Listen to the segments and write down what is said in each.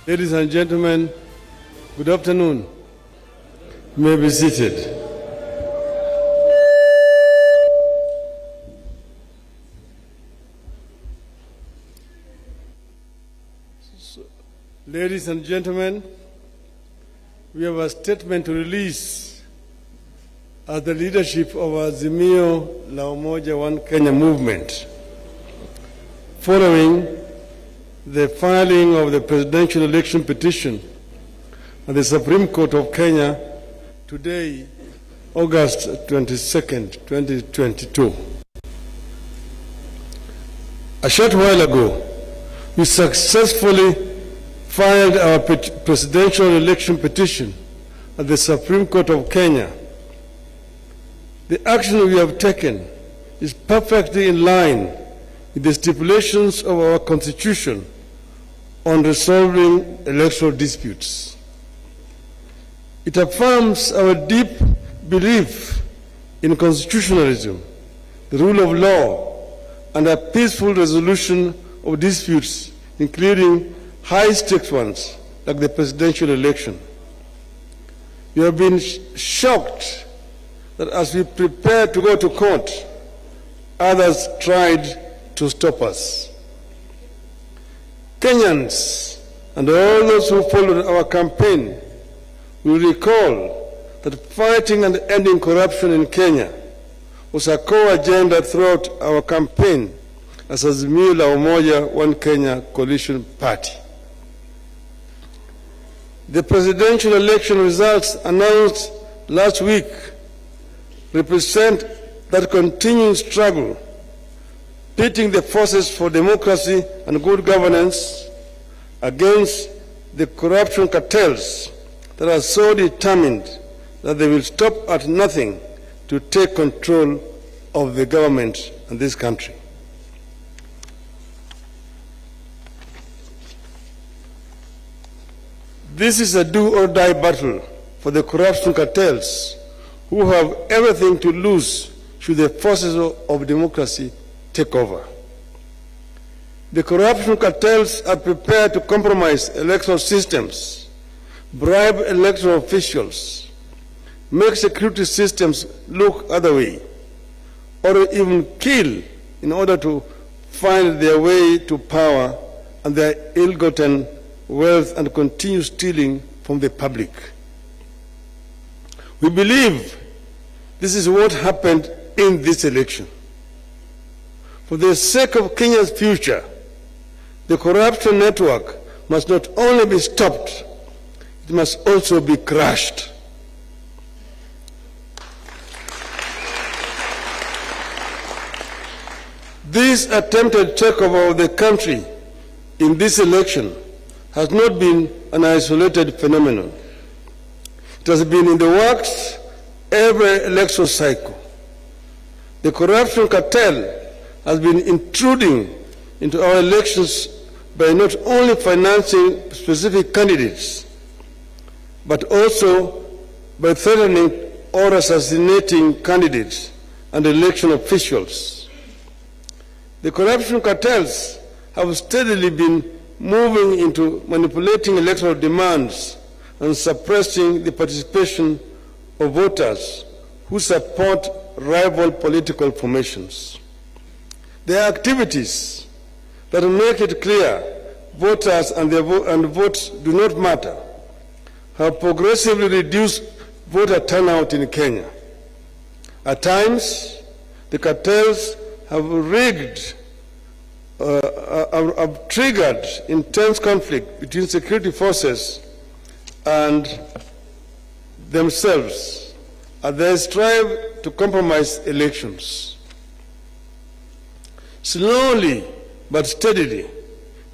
Ladies and gentlemen, good afternoon. You may be seated. Ladies and gentlemen, we have a statement to release as the leadership of Azimio la Umoja One Kenya movement, following the filing of the presidential election petition at the Supreme Court of Kenya today, August 22nd, 2022. A short while ago, we successfully filed our presidential election petition at the Supreme Court of Kenya. The action we have taken is perfectly in line with the stipulations of our Constitution on resolving electoral disputes. It affirms our deep belief in constitutionalism, the rule of law, and a peaceful resolution of disputes, including high-stakes ones like the presidential election. We have been shocked that as we prepare to go to court, others tried to stop us. Kenyans and all those who followed our campaign will recall that fighting and ending corruption in Kenya was a core agenda throughout our campaign as Azimio la Umoja One Kenya coalition party. The presidential election results announced last week represent that continuing struggle, pitting the forces for democracy and good governance against the corruption cartels that are so determined that they will stop at nothing to take control of the government and this country. This is a do-or-die battle for the corruption cartels who have everything to lose should the forces of democracy take over. The corruption cartels are prepared to compromise electoral systems, bribe electoral officials, make security systems look other way, or even kill in order to find their way to power and their ill-gotten wealth and continue stealing from the public. We believe this is what happened in this election. For the sake of Kenya's future, the corruption network must not only be stopped, it must also be crushed. This attempted takeover of the country in this election has not been an isolated phenomenon. It has been in the works every election cycle. The corruption cartel has been intruding into our elections by not only financing specific candidates, but also by threatening or assassinating candidates and election officials. The corruption cartels have steadily been moving into manipulating electoral demands and suppressing the participation of voters who support rival political formations. Their activities that make it clear voters and votes do not matter have progressively reduced voter turnout in Kenya. At times, the cartels have have triggered intense conflict between security forces and themselves as they strive to compromise elections. Slowly but steadily,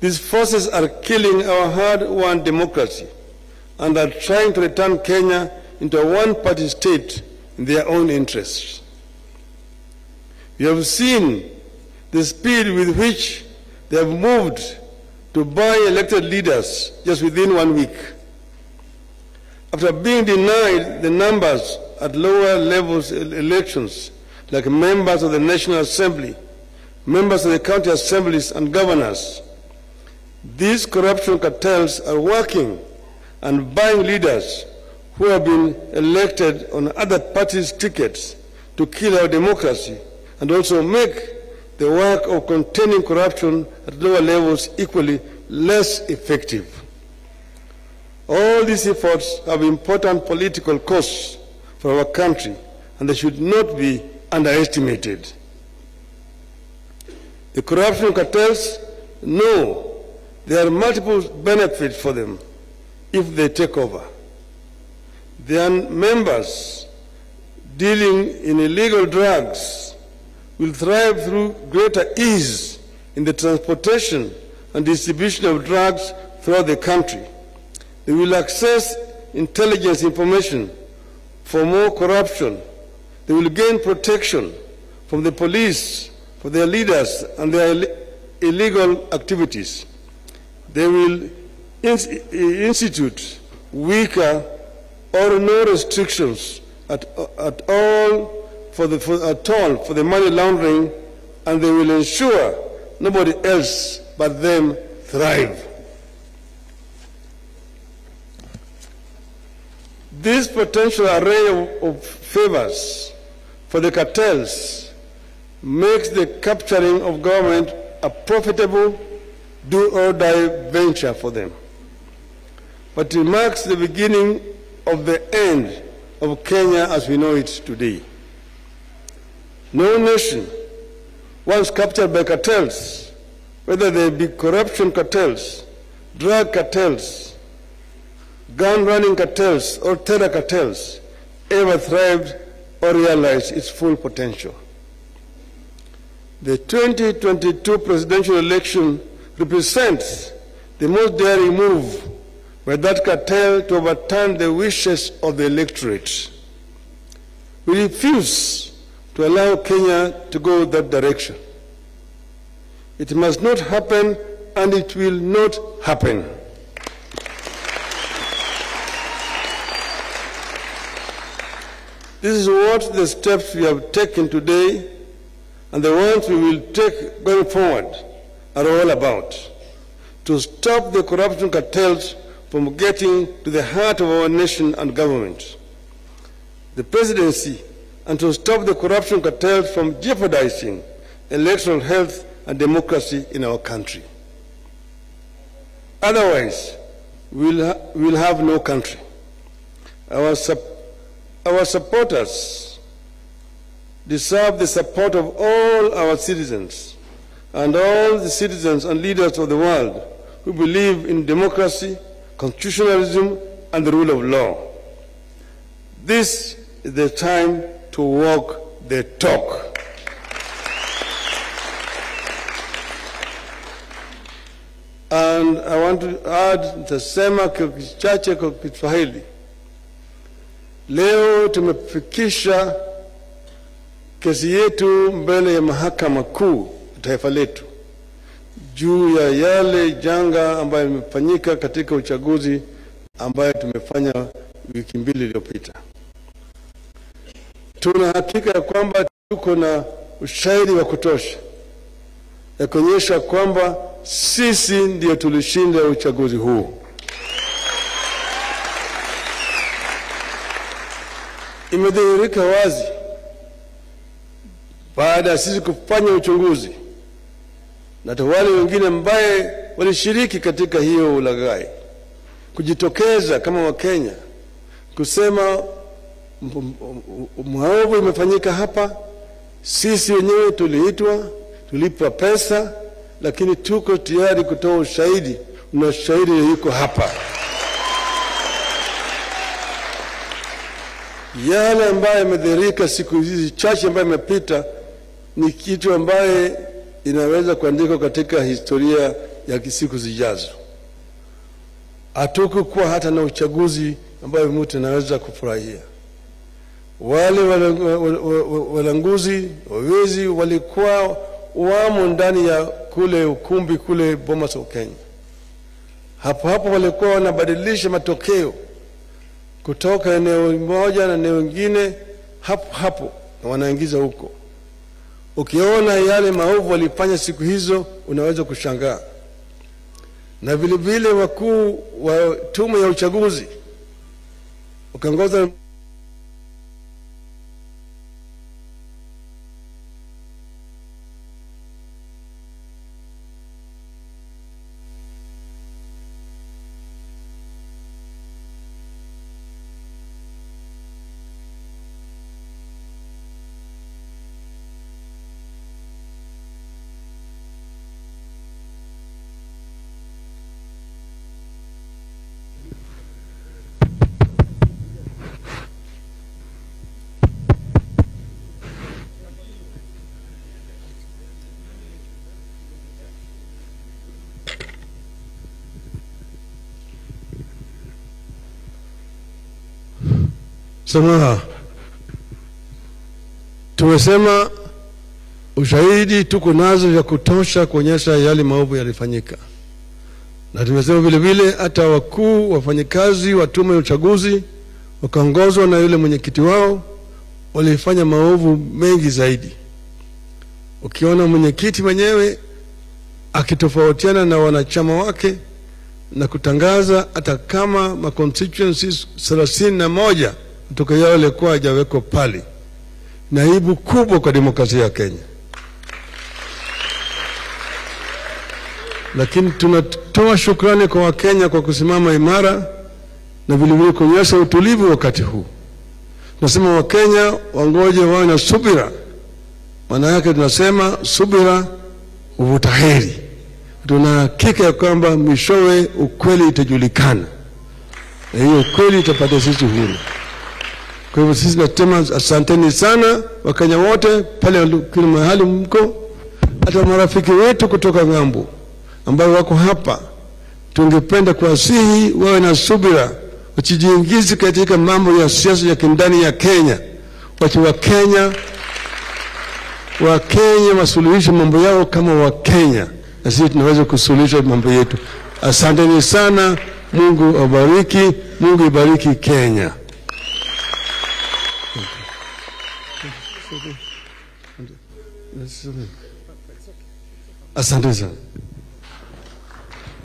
these forces are killing our hard-won democracy and are trying to return Kenya into a one-party state in their own interests. We have seen the speed with which they have moved to buy elected leaders just within 1 week. After being denied the numbers at lower levels elections, like members of the National Assembly, members of the county assemblies and governors, These corruption cartels are working and buying leaders who have been elected on other parties' tickets to kill our democracy and also make the work of containing corruption at lower levels equally less effective. All these efforts have important political costs for our country, and they should not be underestimated. The corruption cartels know there are multiple benefits for them if they take over. Their members dealing in illegal drugs will thrive through greater ease in the transportation and distribution of drugs throughout the country. They will access intelligence information for more corruption. They will gain protection from the police for their leaders and their illegal activities. They will institute weaker or no restrictions at all for the money laundering, and they will ensure nobody else but them thrive. This potential array of favors for the cartels makes the capturing of government a profitable do-or-die venture for them. But it marks the beginning of the end of Kenya as we know it today. No nation, once captured by cartels, whether they be corruption cartels, drug cartels, gun-running cartels, or terror cartels, ever thrived or realized its full potential. The 2022 presidential election represents the most daring move by that cartel to overturn the wishes of the electorate. We refuse to allow Kenya to go that direction. It must not happen, and it will not happen. This is what the steps we have taken today and the ones we will take going forward are all about. To stop the corruption cartels from getting to the heart of our nation and government, the presidency, and to stop the corruption cartels from jeopardizing electoral health and democracy in our country. Otherwise, we'll have no country. Our supporters deserve the support of all our citizens and all the citizens and leaders of the world who believe in democracy, constitutionalism, and the rule of law. This is the time to walk the talk. And I want to add, nitasema kichache kwa Kiswahili. Leo tumefikisha kesi yetu mbele ya mahakama kuu taifa letu juu ya yale janga ambayo imefanyika katika uchaguzi ambayo tumefanya wiki mbili iliyopita. Tuna hakika ya kwamba tuko na ushahidi wa kutosha ya kuonyesha kwamba sisi ndio tulishinda uchaguzi huu. Imedhihirika wazi baada ya sisi kufanya uchunguzi na wale wengine ambaye walishiriki katika hiyo ulaghai kujitokeza kama Wakenya kusema maovu imefanyika hapa, sisi wenyewe tuliitwa, tulipwa pesa, lakini tuko tayari kutoa ushahidi, na ushahidi yuko hapa. Yale ambaye yamedhihirika siku hizi chache ambaye imepita ni kitu ambaye inaweza kuandikwa katika historia ya siku zijazo. Hatukuwa hata na uchaguzi ambayo mtu anaweza kufurahia. Wale walanguzi, wawezi walikuwa wamo ndani ya kule ukumbi kule Bomas of Kenya. Hapo walikuwa wanabadilisha matokeo kutoka eneo moja na eneo lingine hapo na wanaingiza huko. Ukiona yale maovu walifanya siku hizo unaweza kushangaa. na vile vile wakuu wa tume ya uchaguzi ukaongoza samaha. Tumesema ushahidi tuko nazo ya kutosha kuonyesha yale maovu yalifanyika, na tumesema vile vile hata wakuu wafanyikazi wa tume ya uchaguzi wakaongozwa na yule mwenyekiti wao walifanya maovu mengi zaidi. Ukiona mwenyekiti mwenyewe akitofautiana na wanachama wake na kutangaza hata kama ma constituencies 31 kutoka yao ilikuwa hajawekwa pale, na aibu kubwa kwa demokrasia ya Kenya. Lakini tunatoa shukrani kwa Wakenya kwa kusimama imara na vile vile kuonyesha utulivu wakati huu. Tunasema Wakenya wangoje wawe na subira. Maana yake tunasema subira huvuta heri. Tuna hakika ya kwamba mwishowe ukweli itajulikana, na hiyo ukweli itapata sisi huru. Kwa hivyo sisi nasema asanteni sana Wakenya wote pale kila mahali mko, hata marafiki wetu kutoka ng'ambo ambao wako hapa. Tungependa kuwasihi wawe na subira, usijiingize katika mambo ya siasa ya kindani ya Kenya. Wacha Wakenya wasuluhishe mambo yao kama Wakenya, na sisi tunaweza kusuluhisha mambo yetu. Asanteni sana. Mungu awabariki. Mungu ibariki Kenya. Asante sana.